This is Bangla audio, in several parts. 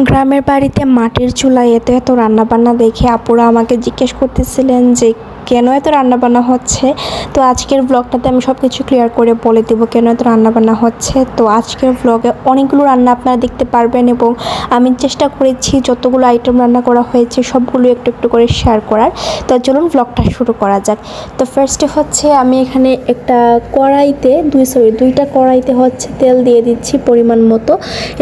গ্রামের বাড়িতে মাটির চুলায় এত এত রান্নাবান্না দেখে আপুরা আমাকে জিজ্ঞেস করতেছিলেন যে কেন এত রান্নাবান্না হচ্ছে। তো আজকের ব্লগটাতে আমি সব কিছু ক্লিয়ার করে বলে দেবো কেন এত রান্নাবান্না হচ্ছে। তো আজকের ব্লগে অনেকগুলো রান্না আপনারা দেখতে পারবেন এবং আমি চেষ্টা করেছি যতগুলো আইটেম রান্না করা হয়েছে সবগুলো একটু একটু করে শেয়ার করার। তো চলুন ব্লগটা শুরু করা যাক। তো ফার্স্টে হচ্ছে আমি এখানে একটা কড়াইতে দুইটা কড়াইতে হচ্ছে তেল দিয়ে দিচ্ছি পরিমাণ মতো।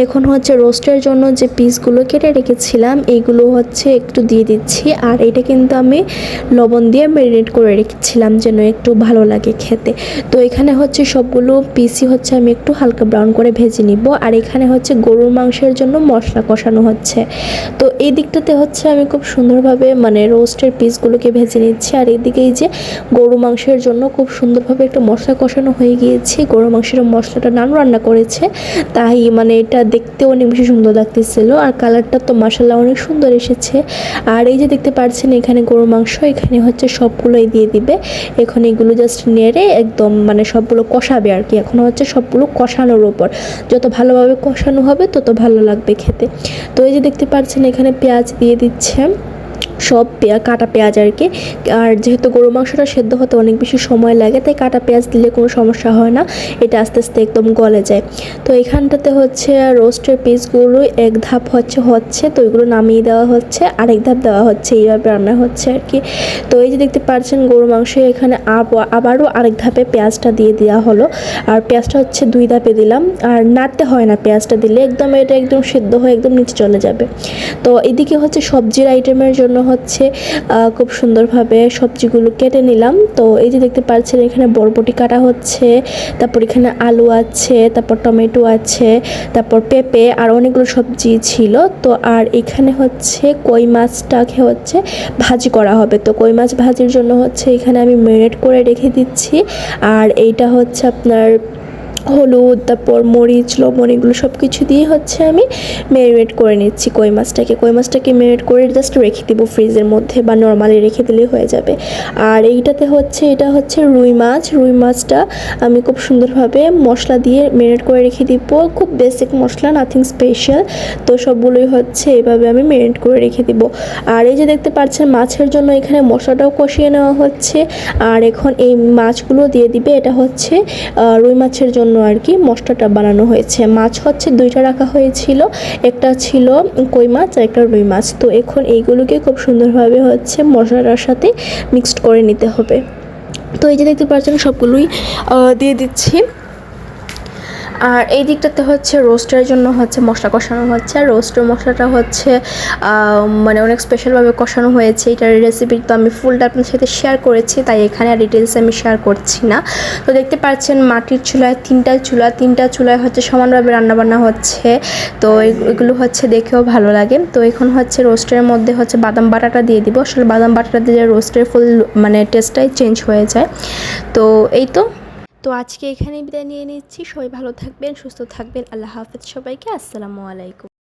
এখন হচ্ছে রোস্টের জন্য যে পিসগুলো কেটে রেখেছিলাম এইগুলো হচ্ছে একটু দিয়ে দিচ্ছি। আর এটা কিন্তু আমি লবণ দিয়ে ম্যারিনেট করে রেখেছিলাম যেন একটু ভালো লাগে খেতে। তো এখানে হচ্ছে সবগুলো পিসই হচ্ছে আমি একটু হালকা ব্রাউন করে ভেজে নিব। আর এখানে হচ্ছে গরুর মাংসের জন্য মশলা কষানো হচ্ছে। তো এই দিকটাতে হচ্ছে আমি খুব সুন্দরভাবে রোস্টের পিসগুলোকে ভেজে নিচ্ছি। আর এদিকে এই যে গরু মাংসের জন্য খুব সুন্দরভাবে একটা মশলা কষানো হয়ে গিয়েছে। গরু মাংসের মশলাটা নানু রান্না করেছে, তাই এটা দেখতেও অনেক বেশি সুন্দর লাগতেছিল। আর কালারটা তো মাশাআল্লাহ অনেক সুন্দর এসেছে। আর এই যে দেখতে পাচ্ছেন এখানে গরু মাংস, এখানে হচ্ছে সবগুলোই দিয়ে দিবে। এখন এগুলো জাস্ট নেড়ে একদম সবগুলো কষাবে আর কি। এখন হচ্ছে সবগুলো কষানোর উপর, যত ভালোভাবে কষানো হবে তত ভালো লাগবে খেতে। তো এই যে দেখতে পাচ্ছেন এখানে পেঁয়াজ দিয়ে দিচ্ছে, সব কাটা পেঁয়াজ আর কি। আর যেহেতু গরু মাংসটা সেদ্ধ হতে অনেক বেশি সময় লাগে, তাই কাটা পেঁয়াজ দিলে কোনো সমস্যা হয় না, এটা আস্তে আস্তে একদম গলে যায়। তো এখানটাতে হচ্ছে রোস্টের পিসগুলো এক ধাপ হচ্ছে তো এগুলো নামিয়ে দেওয়া হচ্ছে, আরেক ধাপ দেওয়া হচ্ছে, এইভাবে রান্না হচ্ছে আর কি। তো এই যে দেখতে পাচ্ছেন গরু মাংস, এখানে আবারও আরেক ধাপে পেঁয়াজটা দিয়ে দেওয়া হলো। আর পেঁয়াজটা হচ্ছে দুই ধাপে দিলাম, আর নাড়তে হয় না পেঁয়াজটা দিলে, এটা একদম সেদ্ধ হয়ে একদম নিচে চলে যাবে। তো এদিকে হচ্ছে সবজির আইটেমের জন্য হচ্ছে খুব সুন্দরভাবে সবজিগুলো কেটে নিলাম। তো এই যে দেখতে পাচ্ছেন এখানে বরবটি কাটা হচ্ছে, তারপর এখানে আলু আছে, তারপর টমেটো আছে, তারপর পেঁপে, আর অনেকগুলো সবজি ছিল। তো আর এখানে হচ্ছে কই মাছটাকে হচ্ছে ভাজি করা হবে। তো কই মাছ ভাজির জন্য হচ্ছে এখানে আমি ম্যারিনেট করে রেখে দিচ্ছি। আর এইটা হচ্ছে আপনার হলুদ, তারপর মরিচ, লবণ, এগুলো সব কিছু দিয়ে হচ্ছে আমি ম্যারিনেট করে নিচ্ছি কই মাছটাকে ম্যারিনেট করে জাস্ট রেখে দিব ফ্রিজের মধ্যে, বা নর্মালি রেখে দিলেই হয়ে যাবে। আর এটা হচ্ছে রুই মাছটা আমি খুব সুন্দরভাবে মশলা দিয়ে ম্যারিনেট করে রেখে দিব। খুব বেসিক মশলা, নাথিং স্পেশাল। তো সবগুলোই হচ্ছে এভাবে আমি ম্যারিনেট করে রেখে দিব। আর এই যে দেখতে পাচ্ছেন মাছের জন্য এখানে মশলাটাও কষিয়ে নেওয়া হচ্ছে। আর এখন এই মাছগুলো দিয়ে দিবে, এটা হচ্ছে রুই মাছের জন্য আর কি মশলাটা বানানো হয়েছে। মাছ হচ্ছে দুইটা রাখা হয়েছিল, একটা ছিল কই মাছ আর একটা রুই মাছ। তো এখন এইগুলোকে খুব সুন্দরভাবে হচ্ছে মশলাটার সাথে মিক্সড করে নিতে হবে। তো এই যে দেখতে পাচ্ছেন সবগুলোই দিয়ে দিচ্ছি। আর এই দিকটাতে হচ্ছে রোস্টের জন্য হচ্ছে মশলা কষানো হচ্ছে। আর রোস্টের মশলাটা হচ্ছে অনেক স্পেশালভাবে কষানো হয়েছে। এটার রেসিপি তো আমি ফুলটা আপনার সাথে শেয়ার করেছি, তাই এখানে আর ডিটেলস আমি শেয়ার করছি না। তো দেখতে পাচ্ছেন মাটির চুলায় তিনটা চুলায় হচ্ছে সমানভাবে রান্নাবান্না হচ্ছে। তো এগুলো হচ্ছে দেখেও ভালো লাগে। তো এখন হচ্ছে রোস্টের মধ্যে হচ্ছে বাদাম বাটাটা দিয়ে দিব। আসলে বাদাম বাটাটা দিলে রোস্টের ফুল টেস্টটাই চেঞ্জ হয়ে যায়। তো এই তো আজকে এখানেই বিদায় নিয়ে নিচ্ছি। সবাই ভালো থাকবেন, সুস্থ থাকবেন। আল্লাহ হাফেজ সবাইকে। আসসালামু আলাইকুম।